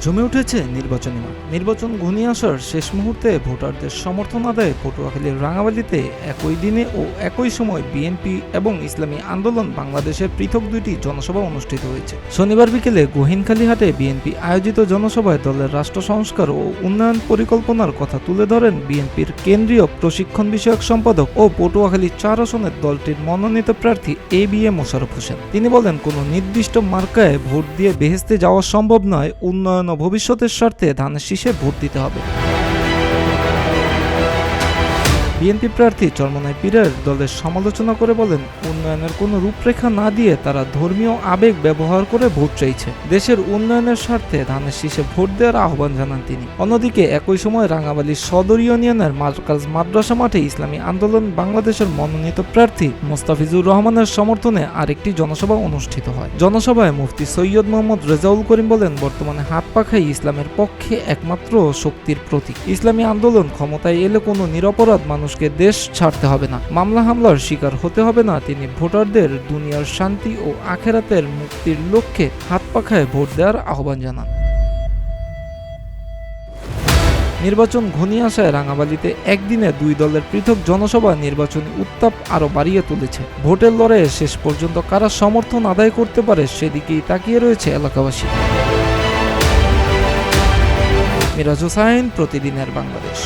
জমে উঠেছে নির্বাচনী মাঠ। নির্বাচন ঘনিয়ে আসার শেষ মুহূর্তে ভোটারদের সমর্থন আদায়ে পটুয়াখালীর রাঙামাটিতে একই দিনে ও একই সময় বিএনপি এবং ইসলামী আন্দোলন বাংলাদেশের পৃথক দুইটি জনসভা অনুষ্ঠিত হয়েছে। শনিবার বিকেলে গহীনখালীহাটে বিএনপি আয়োজিত জনসভায় দলের রাষ্ট্র সংস্কার ও উন্নয়ন পরিকল্পনার কথা তুলে ধরেন বিএনপির কেন্দ্রীয় প্রশিক্ষণ বিষয়ক সম্পাদক ও পটুয়াখালী 4 আসনের দলটির মনোনীত প্রার্থী এ.বি.এ. মোশাররফ হোসেন। তিনি বলেন, কোনো নির্দিষ্ট মার্কায় ভোট দিয়ে বেহেশতে যাওয়া সম্ভব নয়, উন্নয়ন ও ভবিষ্যতের স্বার্থে ধানের শীষে ভোট দিতে হবে। বিএনপি প্রার্থী চরমনাই পীরের দলের সমালোচনা করে বলেন, উন্নয়নের কোনো রূপরেখা না দিয়ে তারা ধর্মীয় আবেগ ব্যবহার করে ভোট চাইছে। দেশের উন্নয়নের স্বার্থে ধানের শীষে ভোট দেওয়ার আহ্বান জানান তিনি। অন্যদিকে একই সময় রাঙামাটির সদর ইউনিয়নের মার্কাজ মাদ্রাসা মাঠে ইসলামী আন্দোলন বাংলাদেশের মনোনীত প্রার্থী মোস্তাফিজুর রহমানের সমর্থনে আরেকটি জনসভা অনুষ্ঠিত হয়। জনসভায় মুফতি সৈয়দ মোহাম্মদ রেজাউল করিম বলেন, বর্তমানে হাত পাখাই ইসলামের পক্ষে একমাত্র শক্তির প্রতীক। ইসলামী আন্দোলন ক্ষমতায় এলে কোনো নিরপরাধ মানুষকে দেশ ছাড়তে হবে না, মামলা হামলার শিকার হতে হবে না। তিনি ভোটারদের দুনিয়ার শান্তি ও আখেরাতের মুক্তির লক্ষ্যে হাত পাখায় ভোট দেওয়ার আহ্বান জানান। নির্বাচন ঘনিয়ে আসায় রাঙামাটিতে একদিনে দুই দলের পৃথক জনসভা নির্বাচনী উত্তাপ আরও বাড়িয়ে তুলেছে। ভোটের লড়াইয়ে শেষ পর্যন্ত কারা সমর্থন আদায় করতে পারে সেদিকেই তাকিয়ে রয়েছে এলাকাবাসী। মিরাজ হোসাইন, প্রতিদিনের বাংলাদেশ।